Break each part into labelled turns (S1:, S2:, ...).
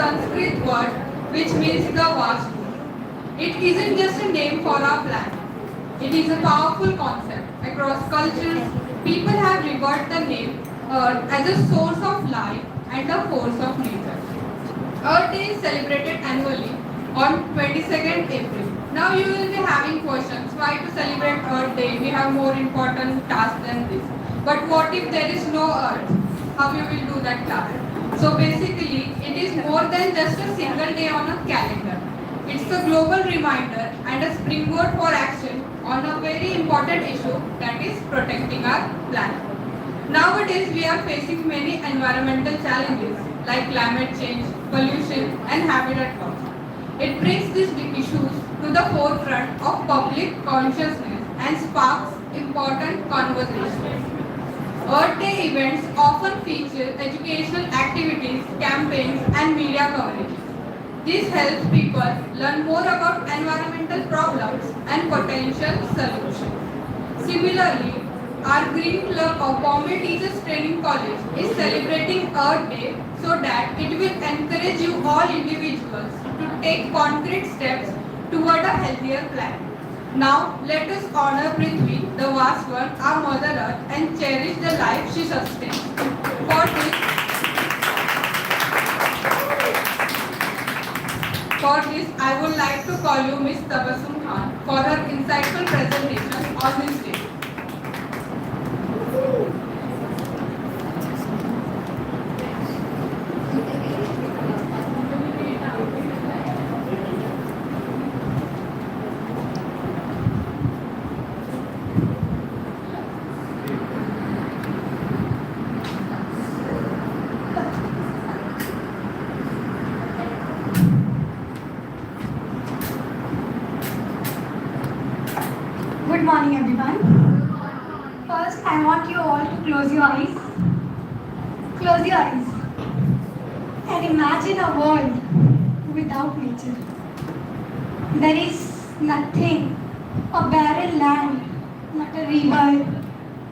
S1: Sanskrit word which means the vast. It isn't just a name for our planet. It is a powerful concept. Across cultures, people have revered the name Earth as a source of life and a force of nature. Earth Day is celebrated annually on 22nd April. Now you will be having questions. Why to celebrate Earth Day? We have more important tasks than this. But what if there is no Earth? How you will do that task? So basically, it is more than just a single day on a calendar. It's a global reminder and a springboard for action on a very important issue, that is protecting our planet. Nowadays, we are facing many environmental challenges like climate change, pollution, and habitat loss. It brings these issues to the forefront of public consciousness and sparks important conversations. Earth Day events often feature educational activities, campaigns, and media coverage. This helps people learn more about environmental problems and potential solutions. Similarly, our Green Club of Bombay Teachers Training College is celebrating Earth Day so that it will encourage you all individuals to take concrete steps toward a healthier planet. Now, let us honor Prithvi, the vast one, our Mother Earth, and cherish the life she sustains. For this, I would like to call you Ms. Tabassum Khan for her insightful presentation on this day.
S2: Good morning, everyone. First, I want you all to close your eyes. Close your eyes. And imagine a world without nature. There is nothing, a barren land, not a river,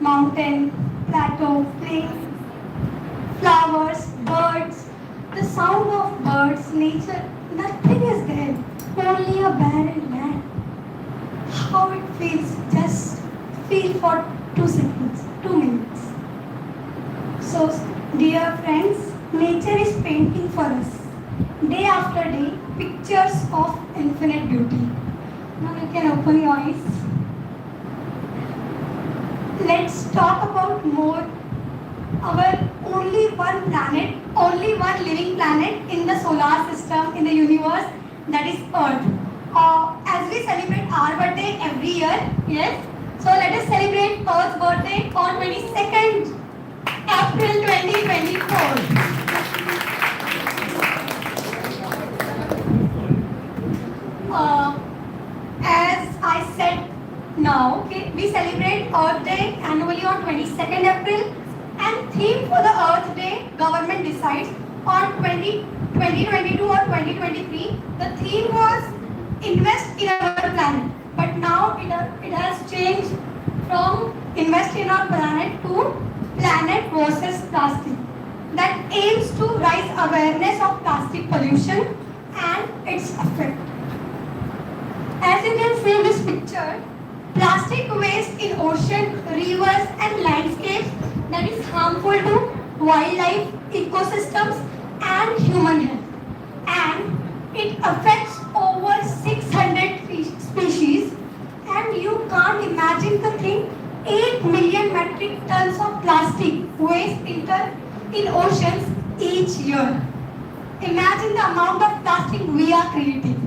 S2: mountain, plateau, plain, flowers, birds, the sound of birds, nature, nothing is there, only a barren land. How it feels, just feel for 2 seconds, 2 minutes. So, dear friends, nature is painting for us, day after day, pictures of infinite beauty. Now you can open your eyes. Let's talk about more our only one planet, only one living planet in the solar system, in the universe, that is Earth. As we celebrate our birthday every year, yes, so let us celebrate Earth's birthday on 22nd April 2024. As I said now, okay, we celebrate Earth Day annually on 22nd April, and theme for the Earth Day, government decides on 2022 or 2023. The theme was invest in our planet, but now it has changed from invest in our planet to planet versus plastic, that aims to raise awareness of plastic pollution and its effect. As you can see in this picture, plastic waste in ocean, rivers and landscapes that is harmful to wildlife, ecosystems and human health, and it affects over 600 species, and you can't imagine the thing, 8 million metric tons of plastic waste in oceans each year. Imagine the amount of plastic we are creating.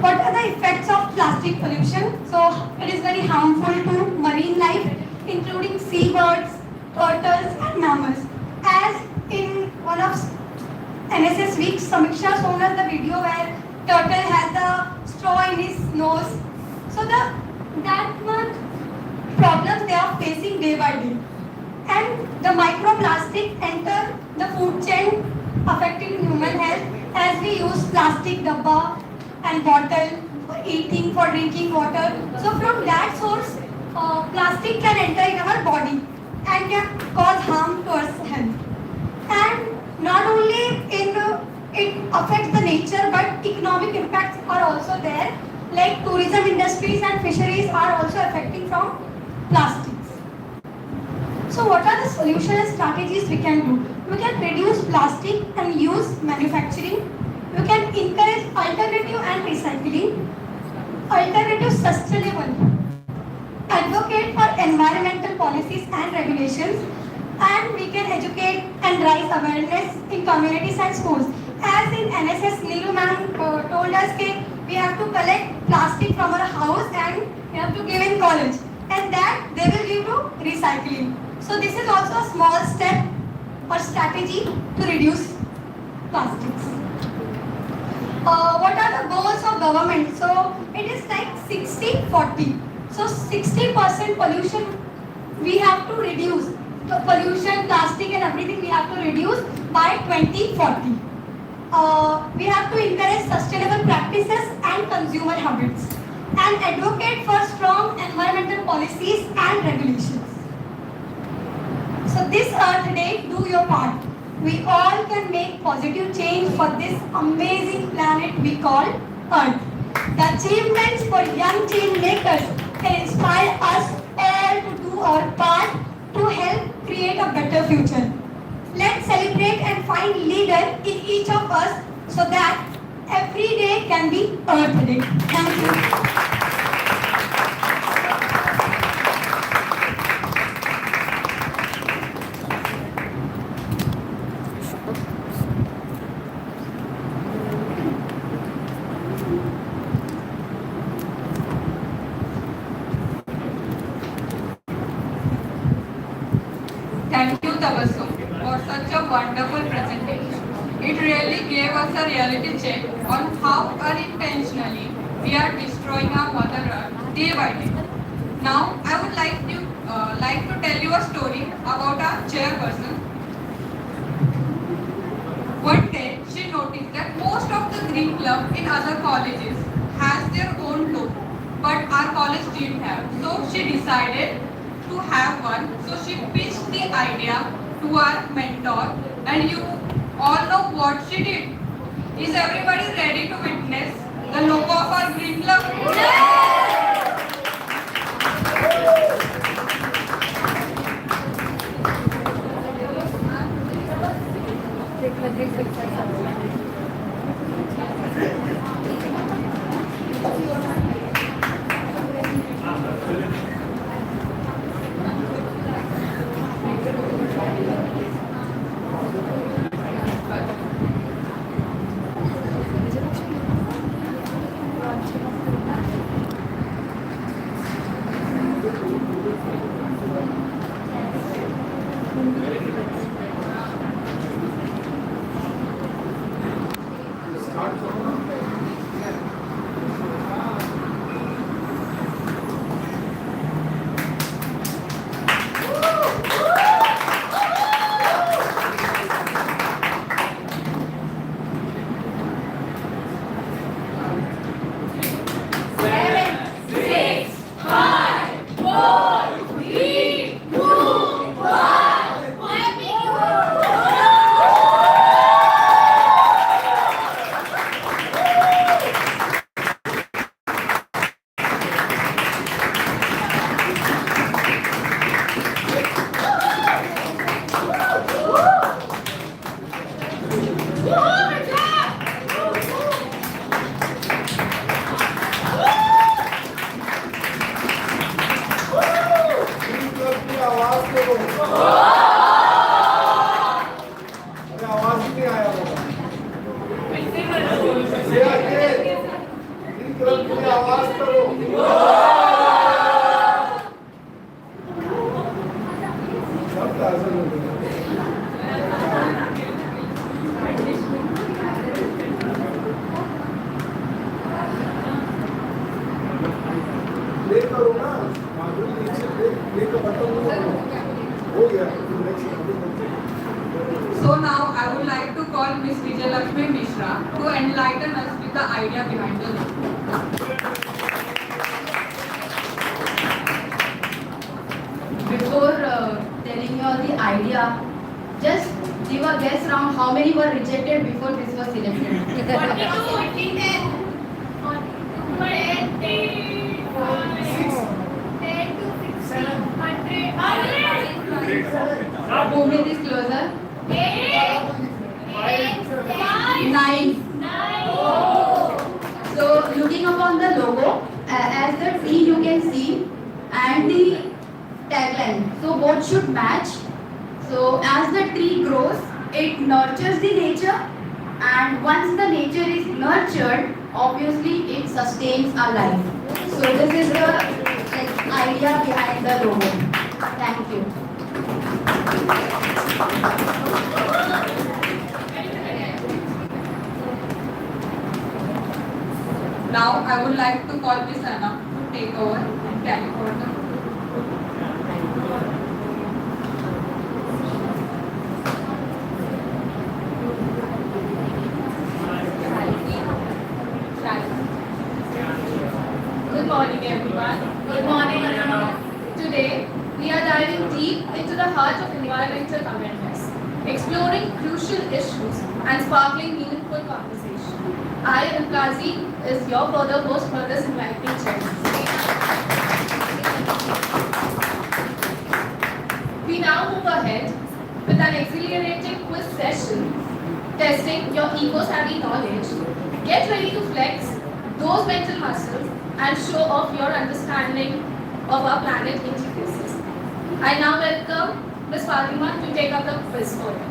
S2: What are the effects of plastic pollution? So it is very harmful to marine life, including seabirds, turtles and mammals. As in one of NSS Week, Samiksha shown us the video where turtle has the straw in his nose. So that much problems they are facing day by day. And the microplastic enter the food chain, affecting human health as we use plastic dabba and bottle for eating, for drinking water. So from that source, plastic can enter in our body and can cause harm to our health. And not only it affects the nature, but economic impacts are also there. Like tourism industries and fisheries are also affecting from plastics. So what are the solution and strategies we can do? We can reduce plastic and use manufacturing. We can encourage alternative and recycling. Alternative sustainable. Advocate for environmental policies and regulations. And we can educate and raise awareness in communities and schools. As in NSS, Neeru ma'am told us that we have to collect plastic from our house and we have to give in college. And that they will give to recycling. So this is also a small step or strategy to reduce plastics. What are the goals of government? So it is like 60-40. So 60% pollution we have to reduce. So pollution, plastic and everything we have to reduce by 2040. We have to encourage sustainable practices and consumer habits and advocate for strong environmental policies and regulations. So this Earth Day, do your part. We all can make positive change for this amazing planet we call Earth. The achievements for young change makers can inspire us all to do our part to help create a better future. Let's celebrate and find leader in each of us so that every day can be Earth Day. Thank you.
S1: Thank you, Tabassum, for such a wonderful presentation. It really gave us a reality check on how unintentionally we are destroying our Mother Earth day by day. Now, I would like to tell you a story about our chairperson. One day, she noticed that most of the Green Club in other colleges has their own logo, but our college didn't have. So she decided to have one. So she pitched the idea to our mentor, and you all know what she did. Is everybody ready to witness the logo of our Green Club? So now I would like to call Ms. Vijayalakshmi Mishra to enlighten us with the idea behind the logo.
S3: Before telling you the idea, just give a guess around how many were rejected before this was selected.
S2: 10
S3: Move me this closer. 9. So looking upon the logo, as the tree you can see, and the tagline. So both should match. So as the tree grows, it nurtures the nature, and once the nature is nurtured, obviously it sustains our life. So this is the idea behind the logo. Thank you.
S1: Now I would like to call Miss Anna to take over and carry forward the
S4: Good morning, everyone. Good morning. Today, we are diving deep into the heart of environmental awareness, exploring crucial issues and sparkling meaningful conversation. I, Ankazi, is your further host for this enlightening journey. We now move ahead with an exhilarating quiz session, testing your eco-savvy knowledge. Get ready to flex those mental muscles and show off your understanding of our planet intricacies. I now welcome Ms. Fatima to take up the quiz for you.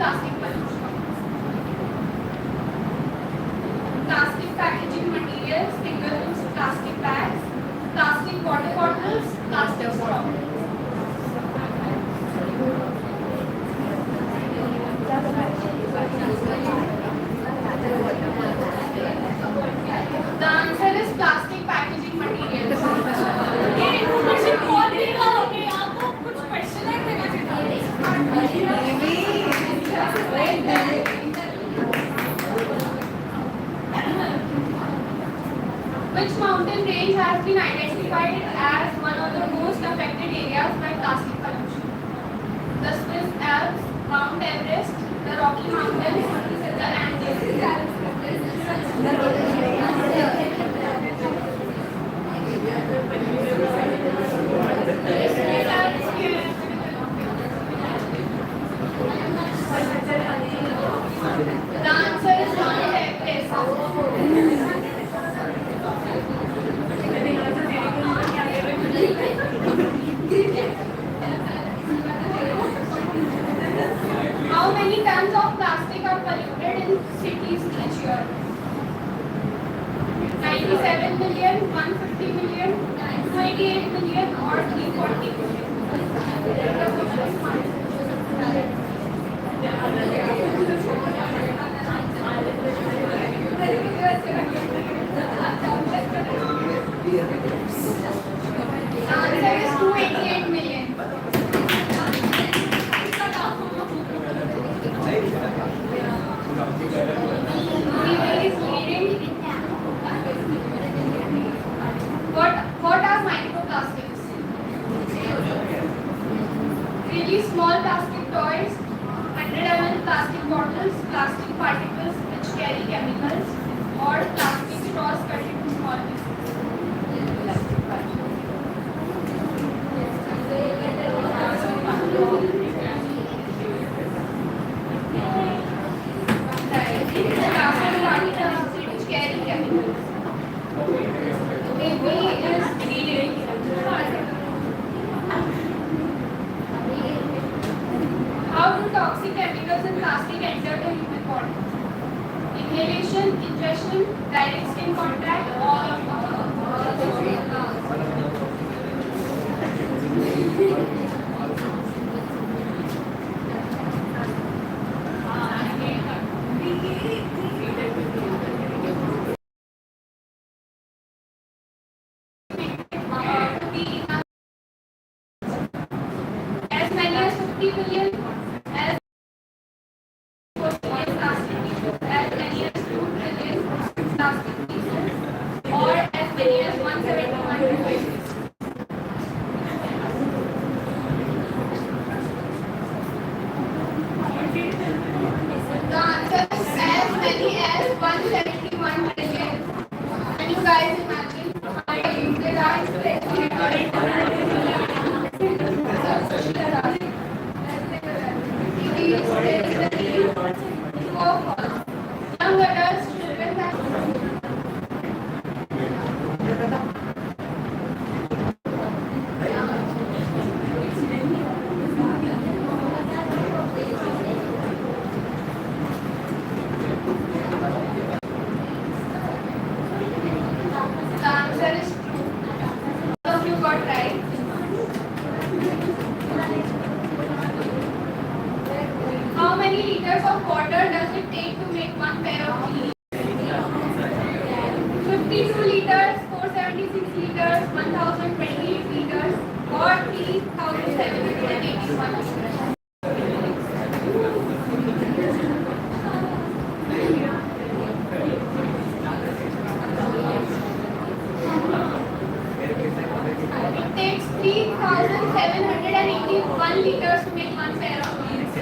S4: plastic pollution. Plastic packaging materials includes plastic bags, plastic water bottles, plastic straws. The answer is plastic packaging materials. ये information कौन देगा? Okay, आपको कुछ question है देना Which mountain range has been identified as one of the most affected areas by plastic pollution? The Swiss Alps, Mount Everest, the Rocky Mountains, the Andes. The answer is Mount Everest. How many tons of plastic are polluted in cities each year? 97 million, 150 million, 28 million, or 340 million? The answer is 288 million. What are microplastics? Really small plastic toys, 100 ml plastic bottles, plastic particles which carry chemicals, or plastic straws cut into small pieces. Which carry chemicals. AB is reading. How do toxic chemicals in plastic enter the human body? Inhalation, ingestion, direct skin contact, all of them. As many as 50 billion, as plastic pieces, as many as 2 trillion plastic pieces, or as many as 171 billion. The answer is as many as 171 billion. Can you guys imagine how there are young adults, children, the answer is true. All of you got right. How many liters of water does it take to make one pair of jeans? 52 liters, 476 liters, 1028 liters, or 3781 liters. It takes 3781 liters to make one pair of jeans.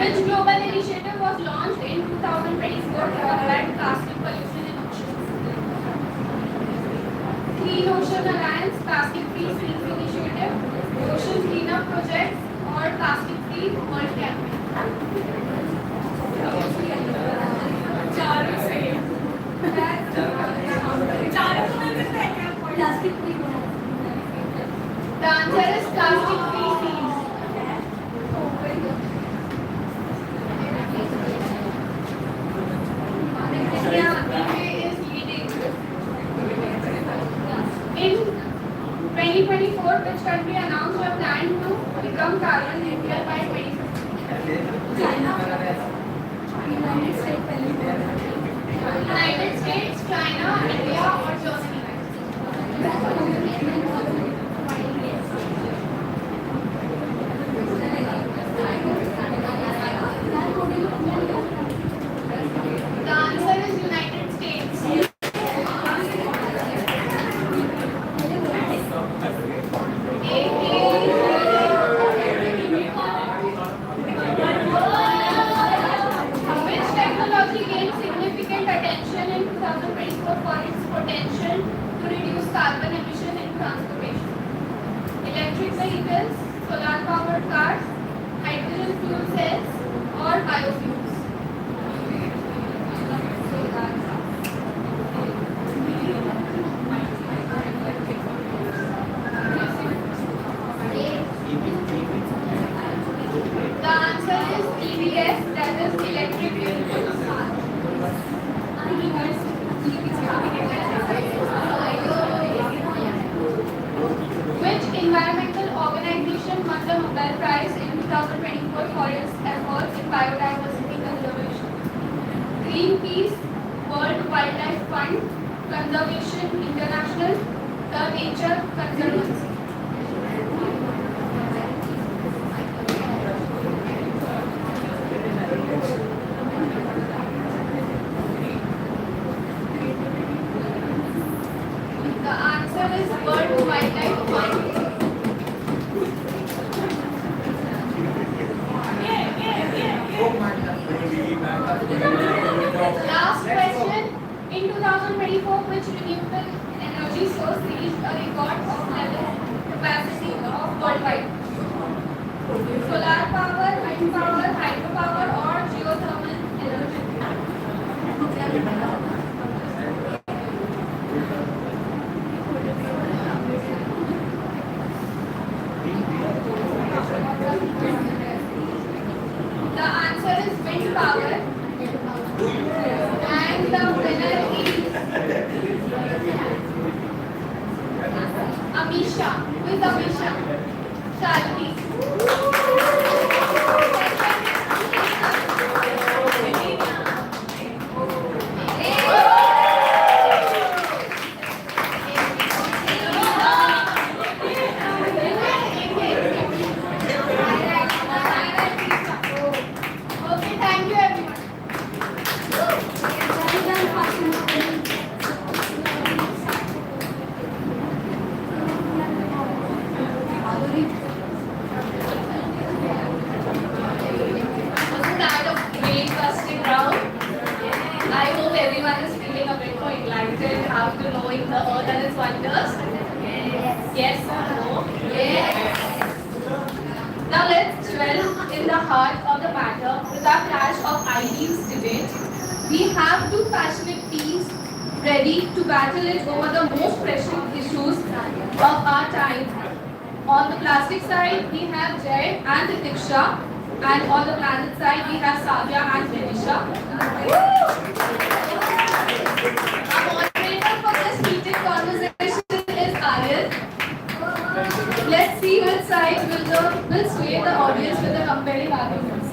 S4: Which global initiative was launched in 2024 to combat plastic pollution in oceans? Clean Ocean Alliance, Plastic Free Seas Initiative, Ocean Cleanup Project, or Plastic Free World Campaign? चारों सही है। turn nuclear by 2050? United States, China, India, or Germany? The answer is United States. Which technology gained significant attention in 2024 for its potential to reduce carbon emission in transportation? Electric vehicles, solar powered cars, hydrogen fuel cells, or biofuels? The answer is EVs, that is electric vehicles. Which environmental organization won the Nobel Prize in 2024 for its efforts in biodiversity conservation? Greenpeace, World Wildlife Fund, Conservation International, The Nature Conservancy. The answer is World Wildlife Fund. Last question. In 2024, which renewable energy source reached a record of level capacity of worldwide? Solar power, wind power, hydropower, or geothermal energy? The answer is wind power. And the winner is Amisha. Who is Amisha? Shalini. Okay, thank you everyone. Wasn't that a great busting round? I hope everyone is feeling a bit more enlightened after knowing the earth and its wonders. Yes or no? Yes. Now let's dwell in the heart of the matter with our clash of ideals debate. We have two passionate teams ready to battle it over the most pressing issues of our time. On the plastic side, we have Jay and Diksha, and on the planet side, we have Savya and Vinisha. Our moderator for this heated conversation is Aryan. Let's see which side will sway the audience with the compelling arguments.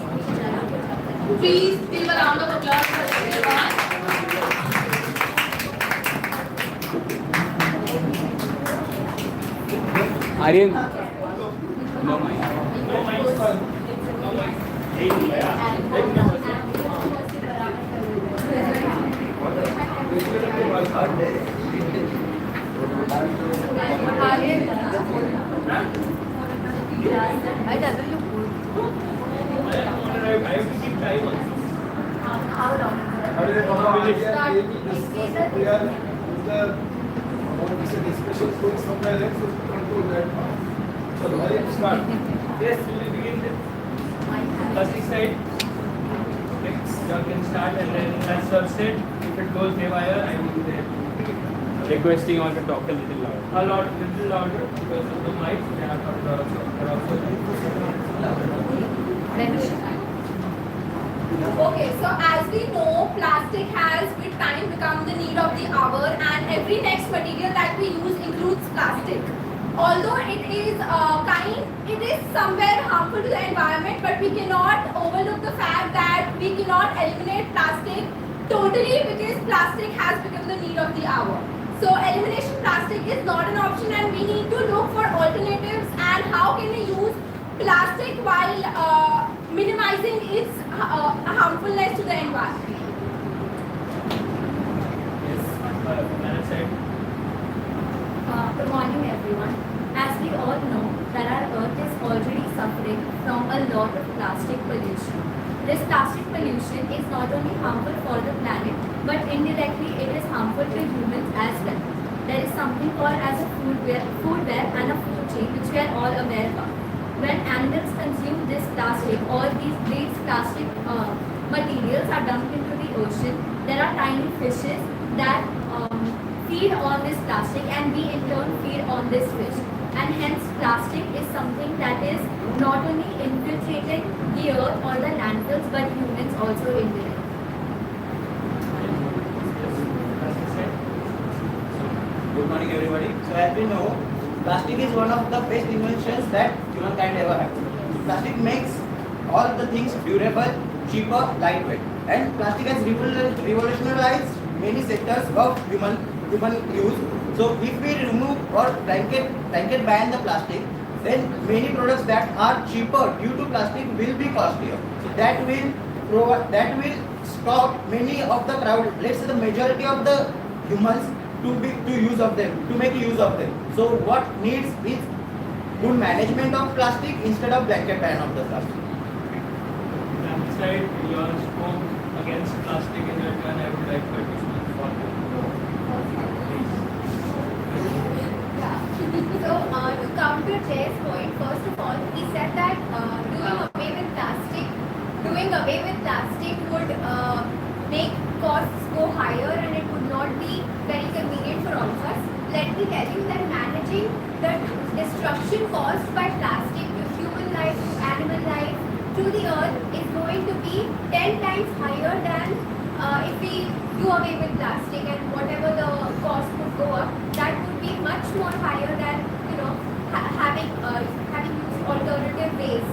S4: Please give a round of applause for everyone.
S5: Aryan, no mic.
S6: Yes, we will begin with plastic side. Next, you can start, and then as Sir said, if it goes haywire, I will be there.
S5: Requesting all to talk a little louder.
S6: A little louder because of the mic. They are also.
S7: Okay, so as we know, plastic has with time become the need of the hour, and every next material that we use includes plastic. although it is somewhere harmful to the environment, but we cannot overlook the fact that we cannot eliminate plastic totally because plastic has become the need of the hour. So elimination plastic is not an option, and we need to look for alternatives and how can we use plastic while minimizing its harmfulness to the environment.
S6: Yes, Anna said.
S8: Good morning, everyone. As we all know, that our Earth is already suffering from a lot of plastic pollution. This plastic pollution is not only harmful for the planet, but indirectly it is harmful to humans as well. There is something called as a food web and a food chain, which we are all aware of. When animals consume this plastic or these plastic materials are dumped into the ocean, there are tiny fishes that feed on this plastic, and we in turn feed on this fish. And hence plastic is something that is not only infiltrating the earth or the landfills, but humans also indirectly.
S9: Good morning, everybody. So as we know, plastic is one of the best inventions that humankind ever had. Plastic makes all the things durable, cheaper, lightweight, and plastic has revolutionized many sectors of human use. So if we remove or blanket ban the plastic, then many products that are cheaper due to plastic will be costlier. So that will stop many of the crowd, let's say the majority of the humans, to make use of them. So what needs is good management of plastic instead of blanket ban of the plastic.
S6: Anna said you all spoke against plastic in your turn. I would like to additional for you.
S7: So to counter Jay's point, first of all, he said that doing away with plastic would make costs go higher and it would not be very convenient for all of us. Let me tell you that managing the destruction caused by plastic to human life, to animal life, to the earth is going to be 10 times higher than if we do away with plastic, and whatever the cost would go up, that would be much more higher than having used alternative ways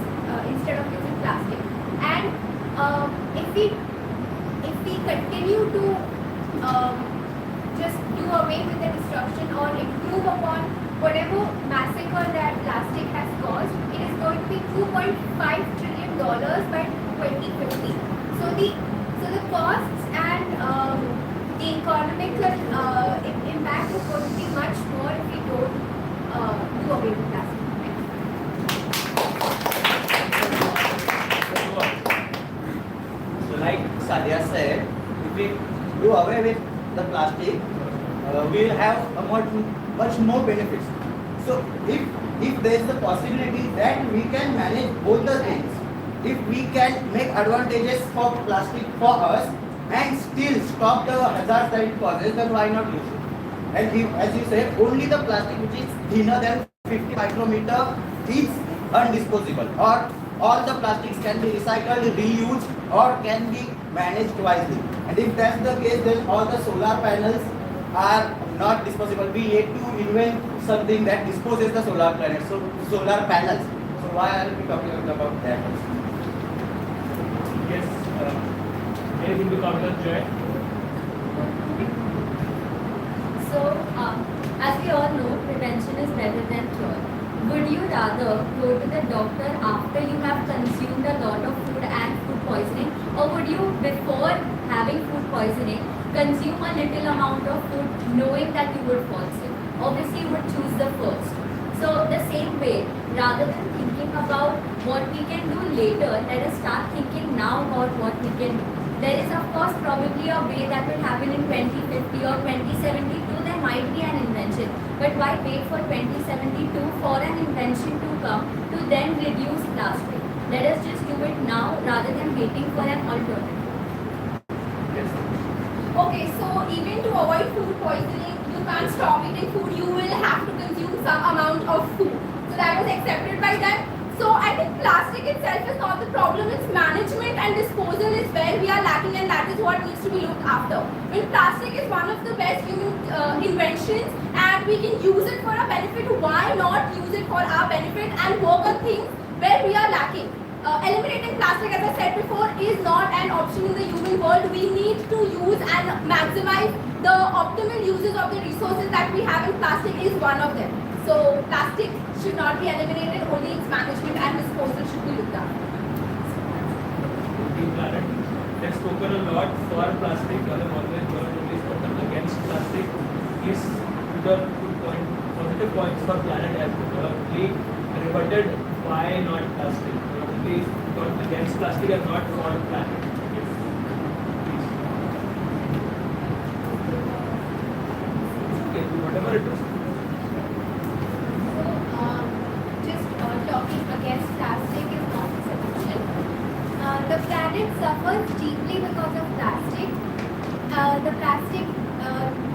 S7: instead of using plastic. And if we continue to just do away with the destruction or improve upon whatever massacre that plastic has caused, it is going to be $2.5 trillion by 2050. So the costs and the economical impact is going to be much more if we don't do away with plastic.
S9: So like Sadia said, if we do away with the plastic, we will have a much more benefits. So if there is the possibility that we can manage both the things, if we can make advantages for plastic for us and still stop the hazards that it causes, then why not use it? And as you say, only the plastic which is thinner than 50 micrometer is undisposable, or all the plastics can be recycled, reused, or can be managed wisely. And if that's the case, then all the solar panels are not disposable. We need to invent something that disposes the solar panels. So why are we talking about that?
S6: Yes. Anything to counter, Joy?
S8: So, as we all know, prevention is better than cure. Would you rather go to the doctor after you have consumed a lot of food and food poisoning, or would you, before having food poisoning, consume a little amount of food knowing that you would fall sick? Obviously, you would choose the first. So, the same way, rather than thinking about what we can do later, let us start thinking now about what we can do. There is, of course, probably a way that will happen in 2050 or 2072. There might be an invention. But why wait for 2072 for an invention to come to then reduce plastic? Let us just do it now rather than waiting for an alternative.
S6: Yes.
S7: Okay, so even to avoid food poisoning, you can't stop eating food. You will have to consume some amount of food. So that was accepted by them. So I think plastic itself is not the problem. It's management and disposal is where we are lacking, and that is what needs to be looked after. When plastic is one of the best human inventions,
S4: and we can use it for our benefit, why not use it for our benefit and work on things where we are lacking? Eliminating plastic, as I said before, is not an option in the human world. We need to use and maximize the optimal uses of the resources that we have, and plastic is one of them. So plastic should not be eliminated, only its management and disposal should be looked after.
S6: Team Planet. They've spoken a lot for plastic. You have always spoken against plastic. Is the good point, positive points for planet as well. We rebutted why not plastic. Only not against plastic and not for planet. Yes. Please. Okay, whatever it is.
S7: Just talking against plastic is not a solution. The planet suffers deeply because of plastic. The plastic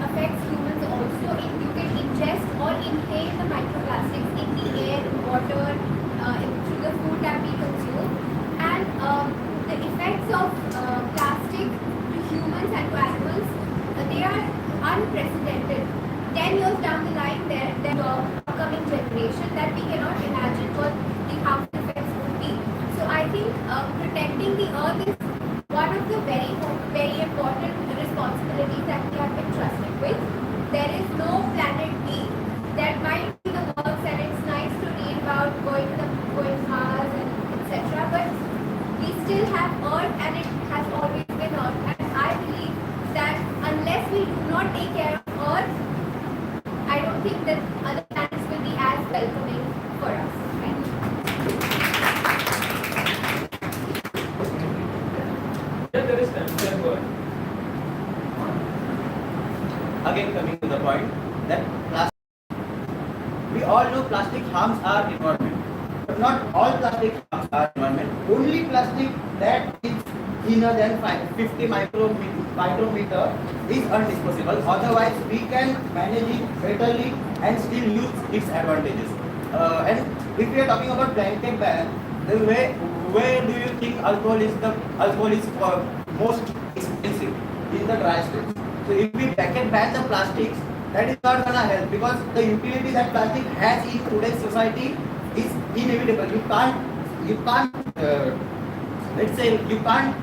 S7: affects humans also. You can ingest or inhale the microplastics in the air, in water, through the food that we consume. And the effects of plastic to humans and to animals, they are unprecedented. 10 years down the line, there are upcoming generation that we cannot imagine what the harmful effects would be. So I think protecting the earth is one of the very, very important responsibilities that we have been trusted with. There is no planet B. That might be the works, and it's nice to read about going to Mars and etc. But we still have Earth, and it has always been Earth. And I believe that unless we do not take care of Earth, I don't think that other planets will be as welcoming for us. Right?
S6: Yeah, there is time. Go ahead.
S9: Again, coming to the point that plastic, we all know plastic harms our environment, but not all plastic harms our environment. Only plastic that is thinner than 50 micrometer is undisposable. Otherwise, we can manage it betterly and still use its advantages. And if we are talking about blanket ban, then where do you think alcohol is most expensive? In the dry states. So if we blanket ban the plastics, that is not gonna help, because the utility that plastic has in today's society is inevitable. You can't let's say you can't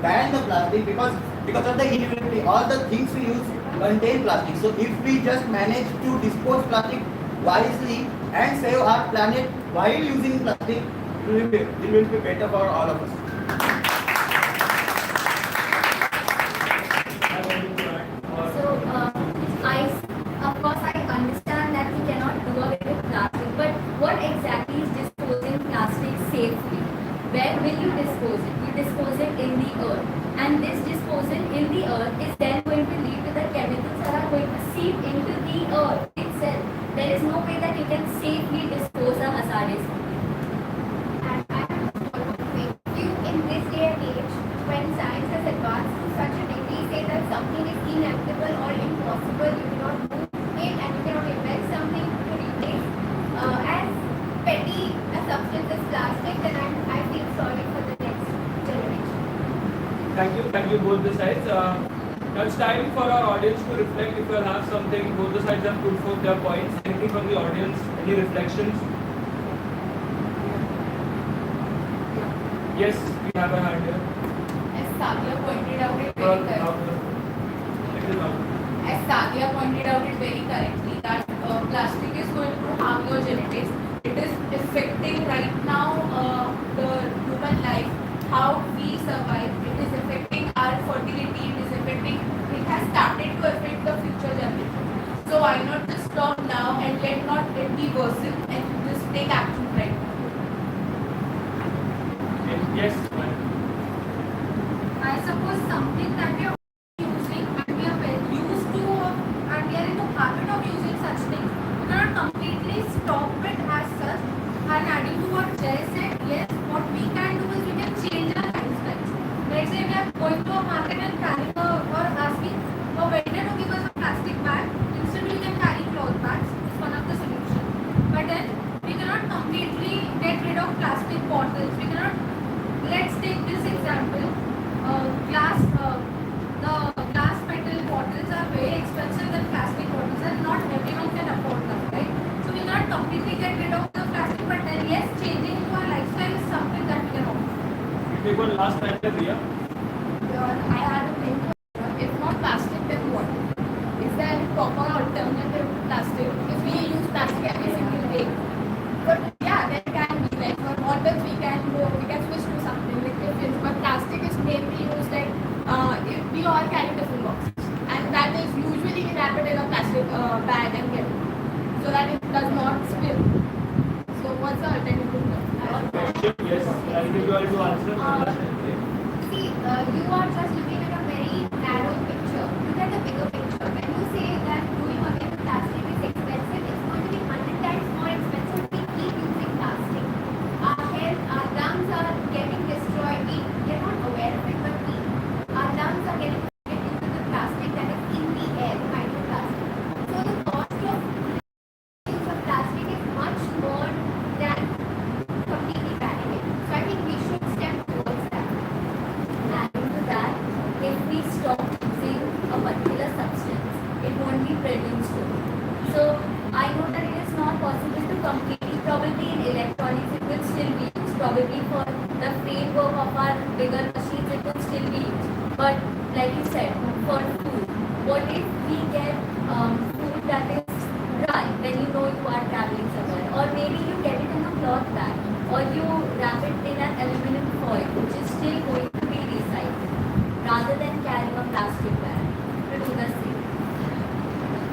S9: ban the plastic because of the inevitability. All the things we use contain plastic. So if we just manage to dispose plastic wisely and save our planet while using plastic, it will be better for all of us.
S8: So, of course, I understand that we cannot do away with plastic, but what exactly is disposing plastic safely? Where will you dispose it? You dispose it in the earth, and this disposal in the earth is then going to lead to the chemicals that are going to seep into the earth itself. There is no way that you can safely dispose a hazardous material.
S7: And I have a follow-up question. You, in this day and age, when science has advanced to such a degree, say that something is inevitable or impossible, you cannot do it and you cannot invent something to replace as petty a substance as plastic, then I feel sorry for the next generation.
S6: Thank you both the sides. Now it's time for our audience to reflect. If you have something, both the sides have put forth their points. Anything from the audience? Any reflections? Yes, we have a hand here.
S10: As Sadia pointed out it
S6: Well,
S10: very correctly.
S6: little louder.
S10: As Sadia pointed out it very correctly that plastic is going to harm your genetics. It is affecting right now the human life, how we survive. It is affecting our fertility. It has started to affect the future generation. So why not just stop now and let not it be worsen and just take action right now.
S6: Yes.
S2: I suppose something that we are using and we are well used to and we are in the habit of using such things, we cannot completely stop it as such. And adding to what Jay said, yes, what we can do is we can change our lifestyles.
S6: take one last time, Riya.
S4: I had a thing. If not plastic, then what? Is there any proper alternative to plastic? Because we use plastic every single day. But yeah, there can be like for bottles we can switch to something like different. But plastic is mainly used like if we all carry different boxes, and that is usually we wrap it in a plastic bag and get it so that it does not spill. So what's the alternative?
S6: Yes, I think you are to answer.
S7: See, you are just looking at a very narrow picture. Look at the bigger picture. When you say that doing away with plastic is expensive, it's going to be 100 times more expensive if we keep using plastic. Our health, our lungs are getting destroyed. We are not aware of it, but our lungs are getting into the plastic that is in the air, the microplastic. So the cost of use of plastic is much more than completely banning it. So I think we should step towards that.
S8: Adding to that, if we stop using a particular substance, it won't be produced. So I know that it is not possible to completely, probably in electronics it will still be used, probably for the framework of our bigger machines it will still be used. But like you said, for food, what if we get food that is dry when you know you are traveling somewhere, or maybe you get it in a cloth bag, or you wrap it in an aluminum foil, which is still going to be recycled, rather than carrying a plastic bag to do the same.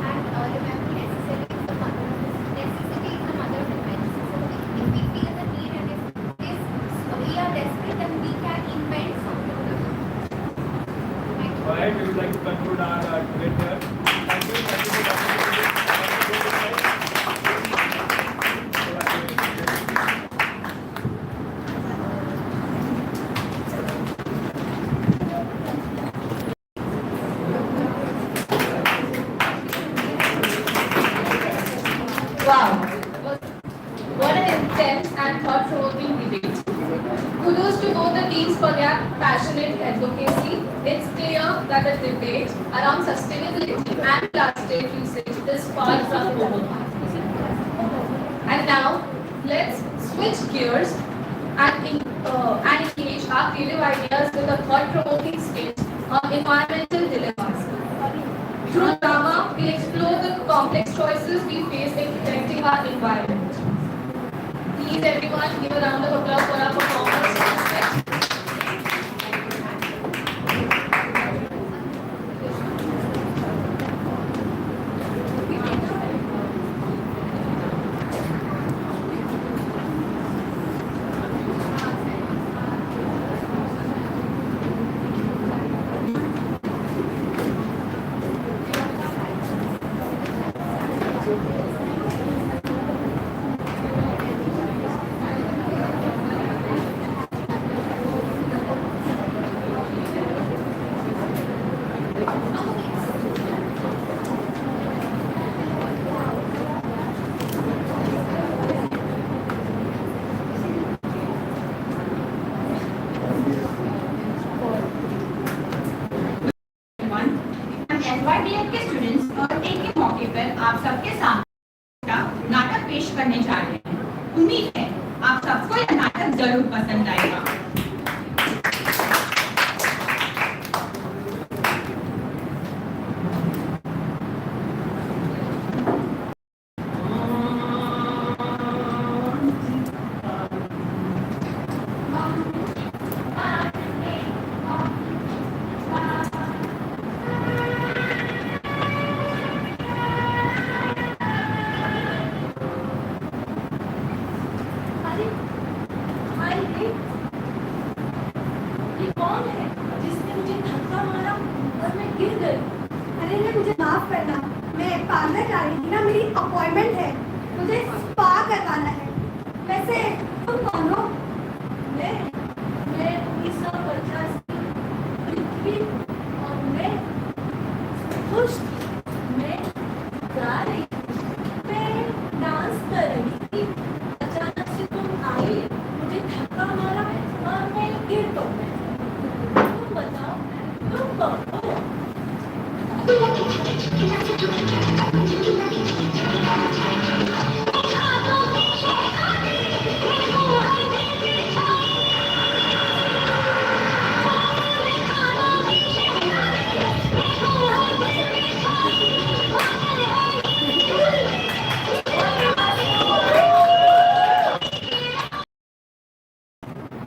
S7: And remember, necessity is the mother of invention. So if we feel the need and if we are desperate, then we can invent something. Thank you.
S6: Alright, we would like to conclude our debate here. Thank you for
S4: Wow, what an intense and thought-provoking debate. Kudos to both the teams for their passionate advocacy. It's clear that the debate around sustainability and plastic usage is far from over. And now, let's switch gears and engage our creative ideas with a thought-provoking sketch on environmental dilemmas. Through drama, we explore the complex choices we face in protecting our environment. Please everyone give a round of applause for our performance.
S11: NYDF के students और day के मौके पर आप सबके सामने नाटक पेश करने जा रहे हैं। उम्मीद है आप सबको यह नाटक जरूर पसंद आएगा।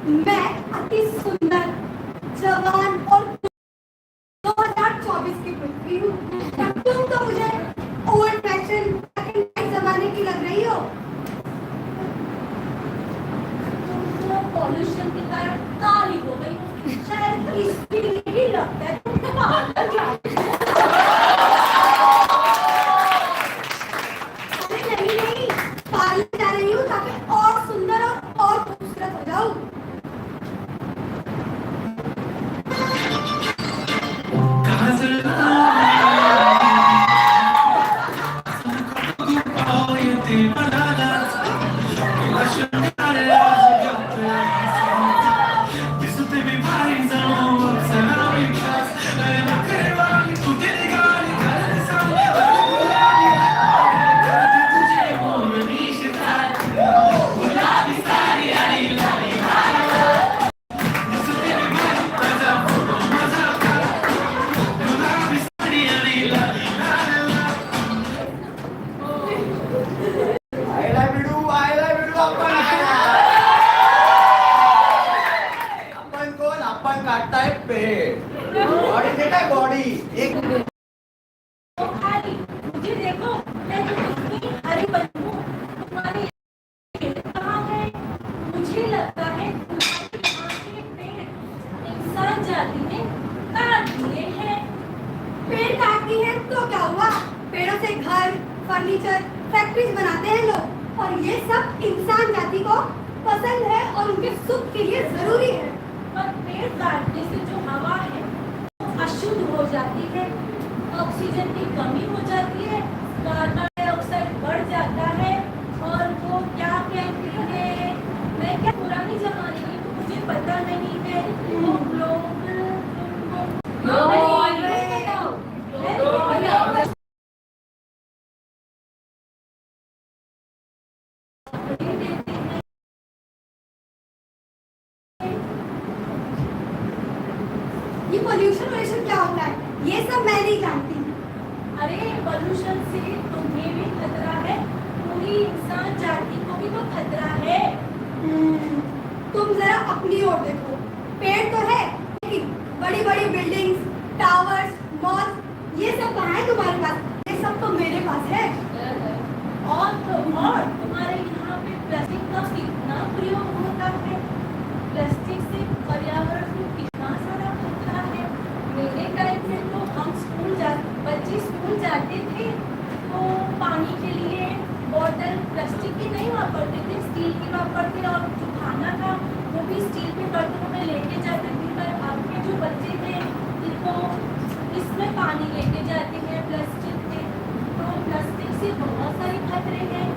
S2: मैं अति सुंदर, जवान और 2024 की पृथ्वी हूँ। तुम तो मुझे ओल्ड फैशन जमाने की लग रही हो।
S8: तुम पॉल्यूशन के कारण काली हो गई,
S2: शायद इसके लिए ही लगता है तुम पार्लर जा रही हो। अरे नहीं, पार्लर जा रही हूँ ताकि और सुंदर और खूबसूरत हो जाऊँ।
S9: अपन कोण? आपण काढताय पेट. बॉडी देताय बॉडी. एक
S8: मुझे देखो, मैं कितनी हरी बनी हूँ, तुम्हारी पेट कहाँ है? मुझे लगता है तुम्हारी आंखें पेट इंसान जाति ने काट दिए हैं।
S2: पेड़ काटती है तो क्या हुआ? पेड़ों से घर, फर्नीचर, फैक्ट्रीज बनाते हैं लोग, और ये सब इंसान जाति को पसंद है और उनके सुख के लिए जरूरी है।
S8: पर पेड़ काटने से जो हवा है वो अशुद्ध हो जाती है, ऑक्सीजन की कमी हो जाती है, कार्बन डाइऑक्साइड बढ़ जाता है, और वो क्या कहते हैं, मैं क्या पुरानी जमाने की तो मुझे पता नहीं है, वो लोग
S2: ये पोल्यूशन क्या होता है ये सब मैं नहीं जानती।
S8: अरे पोल्यूशन से तुम्हें भी खतरा है, पूरी इंसान जाति को भी तो खतरा है।
S2: तुम जरा अपनी ओर देखो, पेड़ तो है लेकिन बड़ी बड़ी बिल्डिंग्स, टावर्स, मॉल्स, ये सब कहाँ है तुम्हारे पास? ये सब तो मेरे पास है।
S8: और तुम्हारे यहाँ पे प्लास्टिक का कितना प्रयोग होता है, प्लास्टिक से पर्यावरण को कितना सारा खतरा है। मेरे टाइम में तो हम बच्चे स्कूल जाते थे तो पानी के लिए बॉटल प्लास्टिक की नहीं वापरते थे, स्टील की वापरते, और जो खाना था वो भी स्टील के बर्तनों में लेके जाते थे। पर अब के जो बच्चे थे इनको इसमें पानी लेके जाते हैं प्लास्टिक के, तो प्लास्टिक से बहुत सारे खतरे हैं।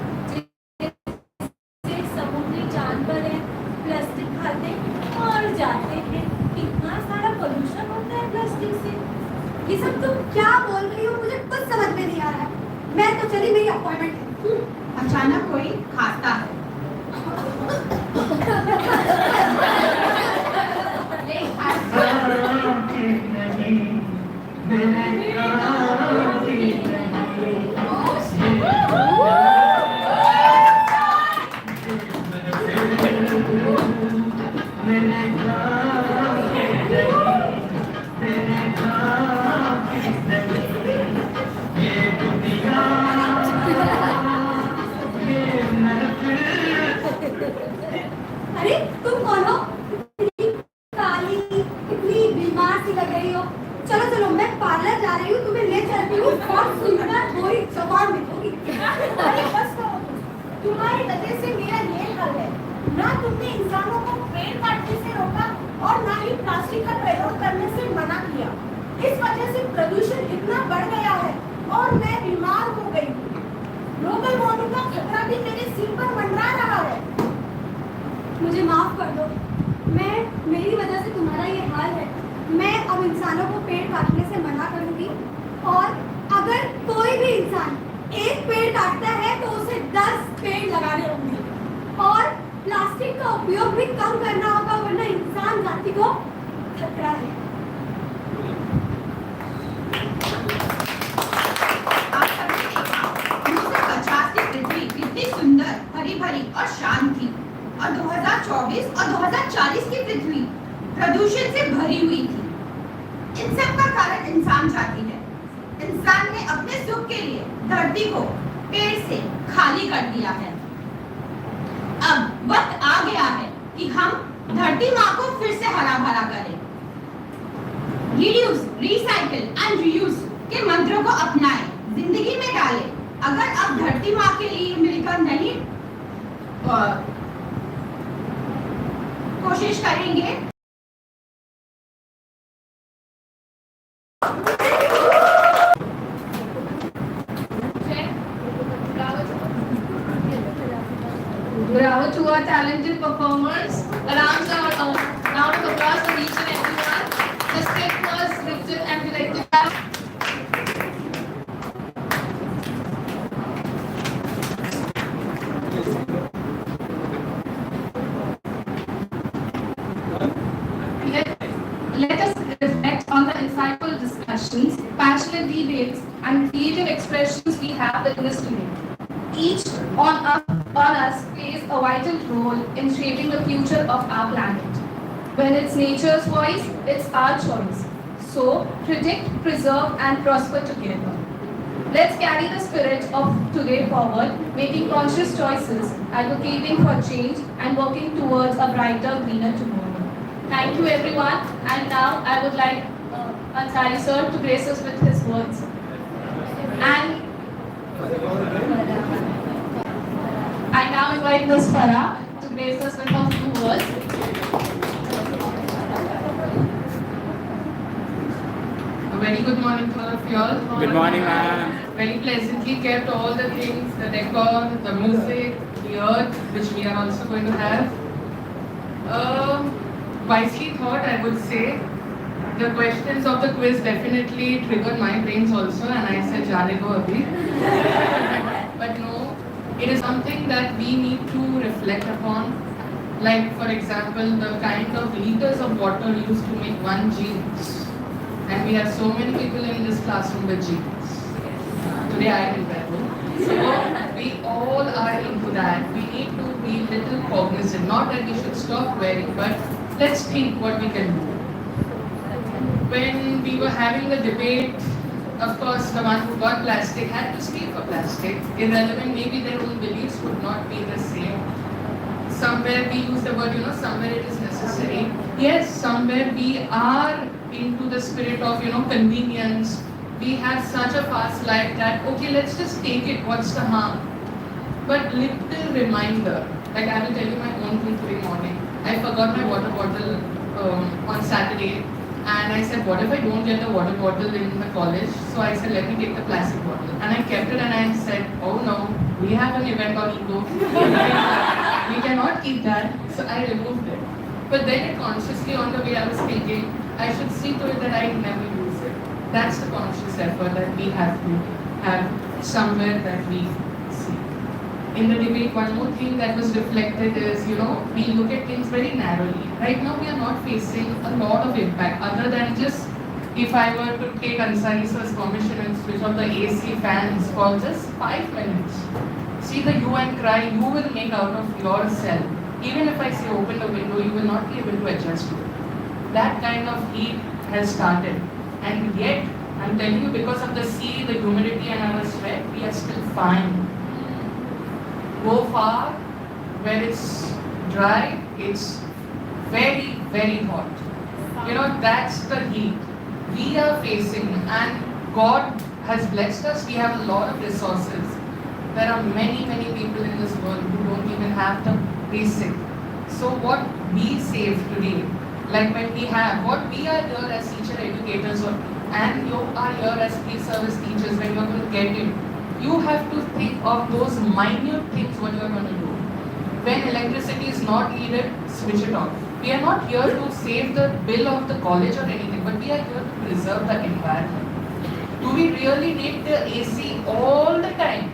S8: जैसे समुद्री जानवर हैं प्लास्टिक खाते मर जाते हैं, कितना सारा पोल्यूशन होता है प्लास्टिक से।
S2: ये सब तुम क्या बोल रही हो? मुझे कुछ समझ में नहीं आ रहा है। मैं तो चली, मेरी अपॉइंटमेंट है।
S11: अचानक कोई खाता है।
S2: अरे तुम कौन हो? इतनी काली, इतनी बीमार सी लग रही हो। चलो चलो, मैं पार्लर जा रही हूँ, तुम्हें ले चलती हूँ, बहुत सुंदर गोरी जवान दिखोगी।
S7: अरे बस करो, तुम्हारी वजह से मेरा ये हाल है। ना तुमने इंसानों को पेड़ काटने से रोका और ना ही प्लास्टिक का प्रयोग करने से मना किया। इस वजह से प्रदूषण इतना बढ़ गया है और मैं बीमार हो गई हूँ। ग्लोबल वार्मिंग का खतरा भी मेरे सिर पर मंडरा रहा है।
S2: मुझे माफ कर दो, मेरी वजह से तुम्हारा ये हाल है। मैं अब इंसानों को पेड़ काटने से मना करूंगी, और अगर कोई भी इंसान एक पेड़ काटता है तो उसे 10 पेड़ लगाने होंगे, और प्लास्टिक का उपयोग भी कम करना होगा, वरना इंसान जाति को खतरा है।
S11: आप सबने देखा 1950 की पृथ्वी कितनी सुंदर, हरी भरी और शांत थी, और 2024 और 2024 2040 की पृथ्वी प्रदूषण से भरी हुई थी। इन सब का कारण इंसान जाति है। इंसान ने अपने सुख के लिए धरती को पेड़ से खाली कर दिया है। अब वक्त आ गया है कि हम धरती माँ को फिर से हरा भरा करें। रिड्यूस, रिसाइकिल एंड रीयूज के मंत्रों को अपनाएं, जिंदगी में डालें। अगर आप धरती माँ के लिए मिलकर नहीं कोशिश करेंगे
S4: Bravo to our talented performers. A round of applause for each and everyone. The script was written and directed by Let us reflect on the insightful discussions, passionate debates, and creative expressions we have witnessed today. Each on us plays a vital role in shaping the future of our planet. When it's nature's voice, it's our choice. So, protect, preserve, and prosper together. Let's carry the spirit of today forward, making conscious choices, advocating for change, and working towards a brighter, greener tomorrow. Thank you, everyone. And now I would like Ansari sir to grace us with his words. And I now invite Ms. Farah to grace us with her few words.
S12: A very good morning to all of you all.
S5: Good morning, ma'am.
S12: Very pleasantly kept all the things, the decor, the music, the earth, which we are also going to have. Wisely thought, I would say. The questions of the quiz definitely triggered my brains also, and I said, "Jane go abhi." But no, it is something that we need to reflect upon. Like, for example, the kind of liters of water used to make one jeans. And we have so many people in this classroom with jeans. Today I am in that one. So we all are into that. We need to be little cognizant. Not that we should stop wearing, but let's think what we can do. When we were having the debate, of course, the one who got plastic had to speak for plastic. Irrelevant, maybe their own beliefs would not be the same. Somewhere we use the word, somewhere it is necessary. Yes, somewhere we are into the spirit of, convenience. We have such a fast life that, okay, let's just take it, what's the harm? But little reminder, like I will tell you my own thing today morning. I forgot my water bottle on Saturday. And I said, what if I don't get the water bottle in the college? So I said, let me take the plastic bottle. And I kept it and I said, oh no, we have an event on Eco. We cannot keep that. So I removed it. But then consciously on the way I was thinking, I should see to it that I never use it. That's the conscious effort that we have to have somewhere that we see. In the debate, one more thing that was reflected is, we look at things very narrowly. Right now, we are not facing a lot of impact other than just if I were to take Ansari sir's permission and switch off the AC fans for just 5 minutes. See the hue and cry you will make out of yourself. Even if I say open the window, you will not be able to adjust to it. That kind of heat has started. And yet, I'm telling you, because of the sea, the humidity and our sweat, we are still fine. Go far, where it's dry, it's very, very hot. That's the heat we are facing, and God has blessed us. We have a lot of resources. There are many, many people in this world who don't even have the basic. So what we save today, like when we have, what we are here as teacher educators, and you are here as pre-service teachers, when you're going to get it, you have to think of those minute things what you're going to do. When electricity is not needed, switch it off. We are not here to save the bill of the college or anything, but we are here to preserve the environment. Do we really need the AC all the time?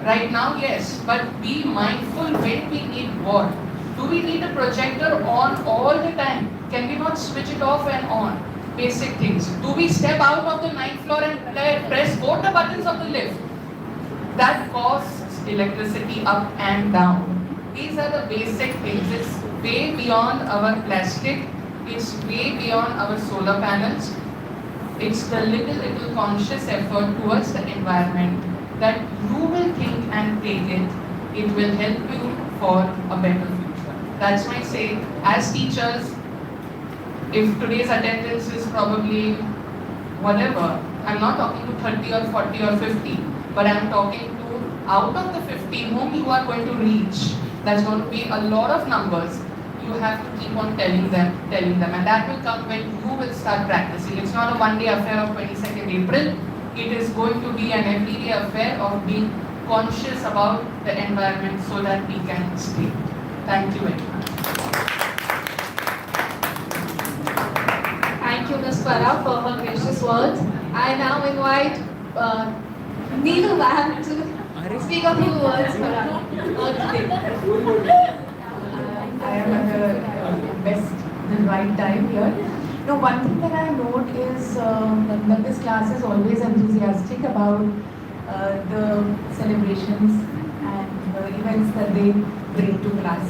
S12: Right now, yes, but be mindful when we need what. Do we need a projector on all the time? Can we not switch it off and on? Basic things. Do we step out of the 9th floor and press both the buttons of the lift? That costs electricity up and down. these are the basic things. It's way beyond our plastic. It's way beyond our solar panels. It's the little conscious effort towards the environment that you will think and take it. It will help you for a better future. That's why I say, as teachers, if today's attendance is probably whatever, I'm not talking to 30 or 40 or 50, but I'm talking to out of the 50 whom you are going to reach, that's going to be a lot of numbers. You have to keep on telling them, and that will come when you will start practicing. It's not a one-day affair of 22nd April. It is going to be an everyday affair of being conscious about the environment so that we can stay. Thank you very much.
S4: Thank you, Ms. Farah, for her gracious words. I now invite Neelu ma'am to speak a few words for us today.
S13: I am at the right time here. No, one thing that I note is that this class is always enthusiastic about the celebrations and the events that they bring to class.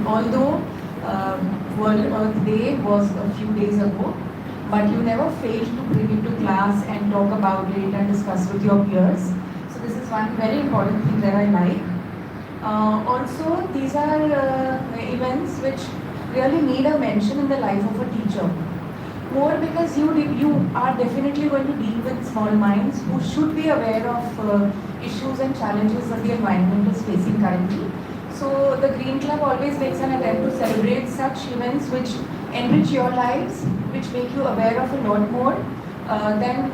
S13: Although World Earth Day was a few days ago, but you never failed to bring it to class and talk about it and discuss with your peers. So this is one very important thing that I like. Also, these are events which really need a mention in the life of a teacher. More because you are definitely going to deal with small minds who should be aware of issues and challenges that the environment is facing currently. So the Green Club always makes an attempt to celebrate such events which enrich your lives, which make you aware of a lot more than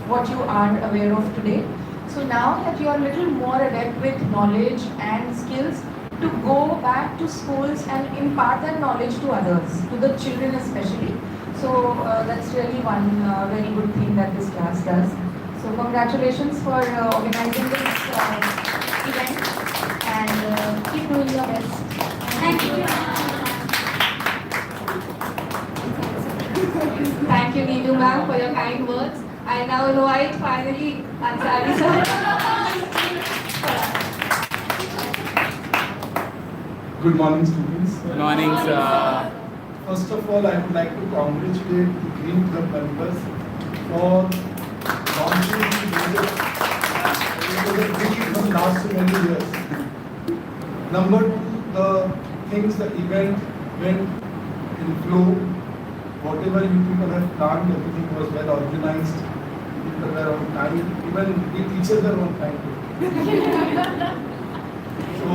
S13: what you are aware of today. So now that you are a little more adept with knowledge and skills, to go back to schools and impart that knowledge to others, to the children especially. So that's really one very good thing that this class does. So congratulations for organizing this event and keep doing your best.
S2: Thank you.
S4: Thank you, Neelu ma'am, for your kind words. I now invite finally Ansari sir.
S14: Good morning, students.
S5: Good morning, sir.
S14: First of all, I would like to congratulate the Green Club members for launching the project. It was a dream from last so many years. Number two, the things, the event went in flow. Whatever you people have planned, everything was well organized. People were on time. Even we teachers were on time. So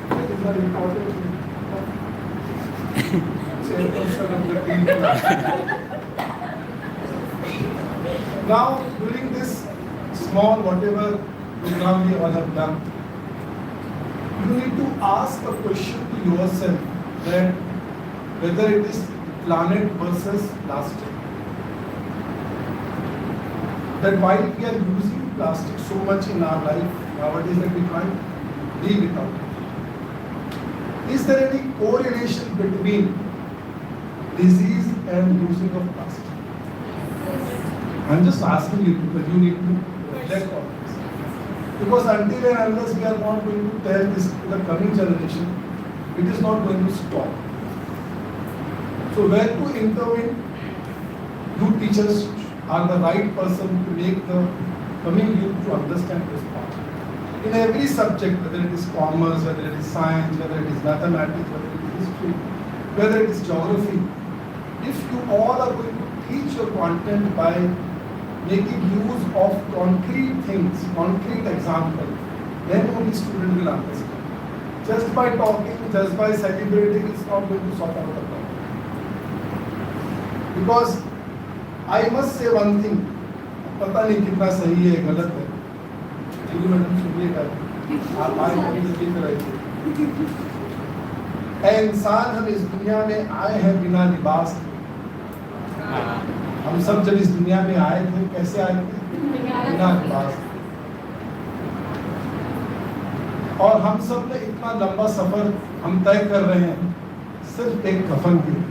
S14: that is very important thing. Chairperson of the Green Club. Now, during this small whatever program we all have done, you need to ask a question to yourself that whether it is planet versus plastic. That while we are using plastic so much in our life nowadays that we can't live without it. Is there any correlation between disease and using of plastic? I'm just asking you because you need to reflect on this. Because until and unless we are not going to tell this to the coming generation, it is not going to stop. So where to intervene? You teachers are the right person to make the coming youth to understand this part. In every subject, whether it is commerce, whether it is science, whether it is mathematics, whether it is history, whether it is geography, if you all are going to teach your content by making use of concrete things, concrete examples, then only student will understand. Just by talking, just by celebrating, it's not going to sort out the problem. Because I must say one thing, पता नहीं कितना सही है गलत है, जी madam सुनिएगा, आप आए हैं तो लिख रहे थे, ऐ इंसान हम इस दुनिया में आए हैं बिना लिबास के, हम सब जब इस दुनिया में आए थे कैसे आए थे बिना लिबास, और हम सब ने इतना लंबा सफर हम तय कर रहे हैं सिर्फ एक कफन के लिए।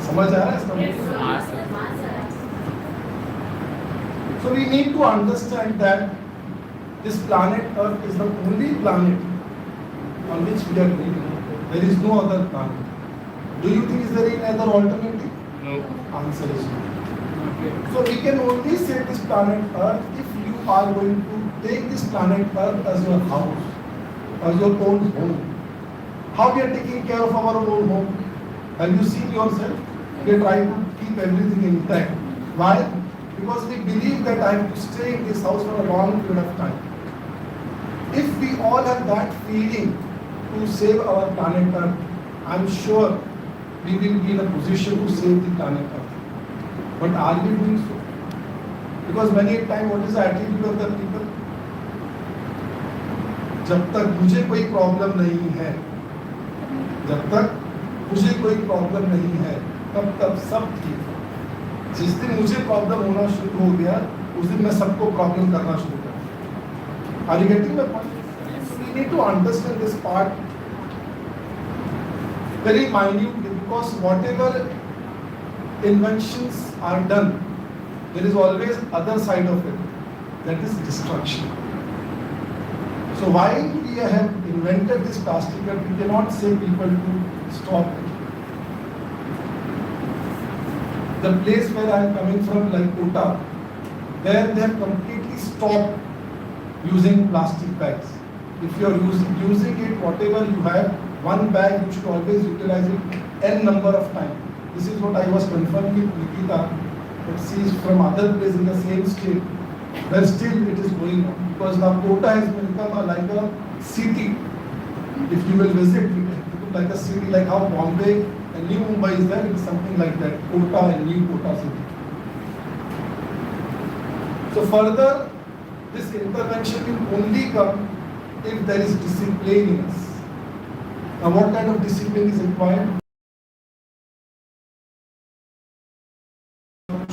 S14: समझ आ रहा है इसका? So we need to understand that this planet Earth is the only planet on which we are living. There is no other planet. Do you think is there any other alternative?
S5: No.
S14: Answer is no. So we can only save this planet Earth if you are going to take this planet Earth as your house, as your own home. How we are taking care of our own home? Have you seen yourself? We are trying to keep everything intact. Why? Because we believe that I have to stay in this house for a long period of time. If we all have that feeling to save our planet Earth, I am sure we will be in a position to save the planet Earth. But are we doing so? Because many a time, what is the attitude of the people? जब तक मुझे कोई problem नहीं है, जब तक मुझे कोई प्रॉब्लम नहीं है, तब तक सब ठीक है। जिस दिन मुझे प्रॉब्लम होना शुरू हो गया, उस दिन मैं सबको प्रॉब्लम करना शुरू कर दिया। Are you getting the point? We need to understand this part very minutely, because whatever inventions are done, there is always other side of it, that is destruction. So why we have invented this plastic that we cannot say people to stop it. The place where I am coming from, like Kota, there they have completely stopped using plastic bags. If you are using it, whatever you have, one bag you should always utilize it n number of times. This is what I was confirmed with Nikita, that she is from other place in the same state, where still it is going on. Because now Kota has become like a city. If you will visit, it will be like a city, like how Bombay and New Mumbai is there, it is something like that, Kota and New Kota city. So further, this intervention will only come if there is discipline in us. Now what kind of discipline is required?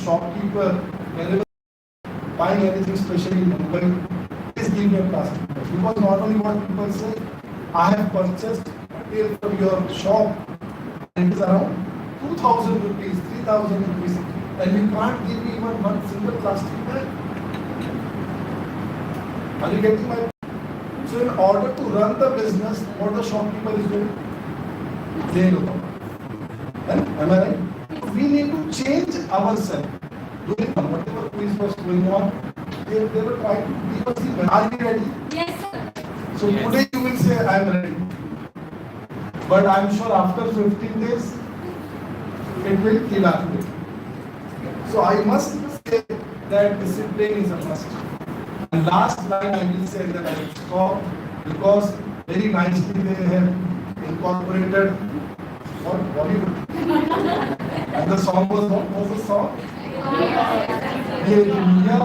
S14: Shopkeeper, whenever buying anything, especially in Mumbai, please give me a plastic bag. Because not only what people say, I have purchased material from your shop and it is around 2,000 rupees, 3,000 rupees, and you can't give me even one single plastic bag. Are you getting my? So in order to run the business, what the shopkeeper is doing? They look up. Am I right? We need to change ourselves. Whatever quiz was going on, they were trying to give us the. Are you ready?
S8: Yes, sir.
S14: So today you will say I am ready. But I am sure after 15 days, it will kill after it. So I must say that discipline is a must. And last line I will say that I will stop, because very nicely they have incorporated what Bollywood. And the song was, what was the song? ये दुनिया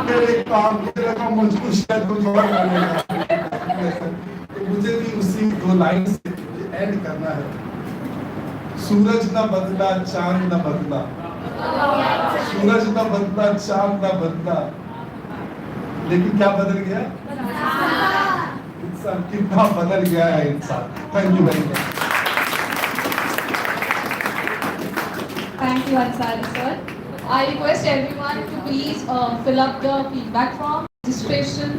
S14: मेरे काम मेरा काम मुझको शायद कुछ और करने का, तो मुझे भी उसी दो लाइन से एंड करना है। सूरज ना बदला चांद ना बदला, सूरज ना बदला चांद ना बदला, लेकिन क्या बदल गया? इंसान कितना बदल गया है इंसान। Thank you very much.
S4: Thank you, Ansari sir. I request everyone to please fill up the feedback form, registration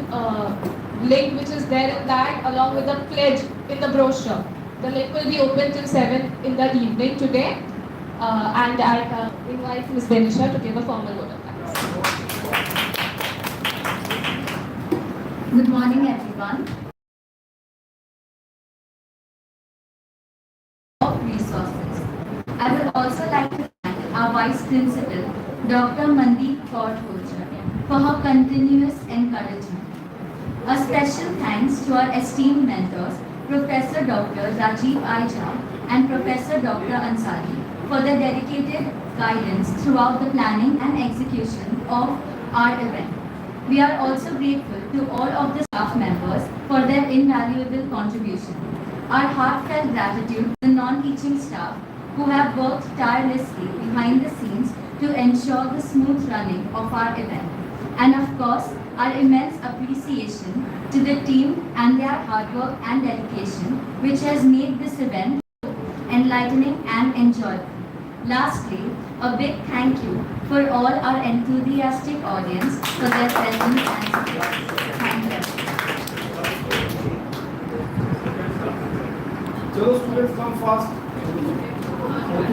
S4: link which is there in that, along with the pledge in the brochure. The link will be open till 7 in the evening today, and I invite Ms. Benisha to give a formal vote of thanks.
S3: Good morning, everyone. Of resources. I would also like to thank our Vice Principal, Dr. Mandeep Kaur Hoja, for her continuous encouragement. A special thanks to our esteemed mentors, Professor Dr. Rajiv I. Jha and Professor Dr. Ansari, for their dedicated guidance throughout the planning and execution of our event. We are also grateful to all of the staff members for their invaluable contribution. Our heartfelt gratitude to the non-teaching staff who have worked tirelessly behind the scenes to ensure the smooth running of our event. And of course, our immense appreciation to the team and their hard work and dedication, which has made this event enlightening and enjoyable.
S8: Lastly, a big thank you for all our enthusiastic audience for their presence and support. Thank you.
S14: Chalo students, come fast.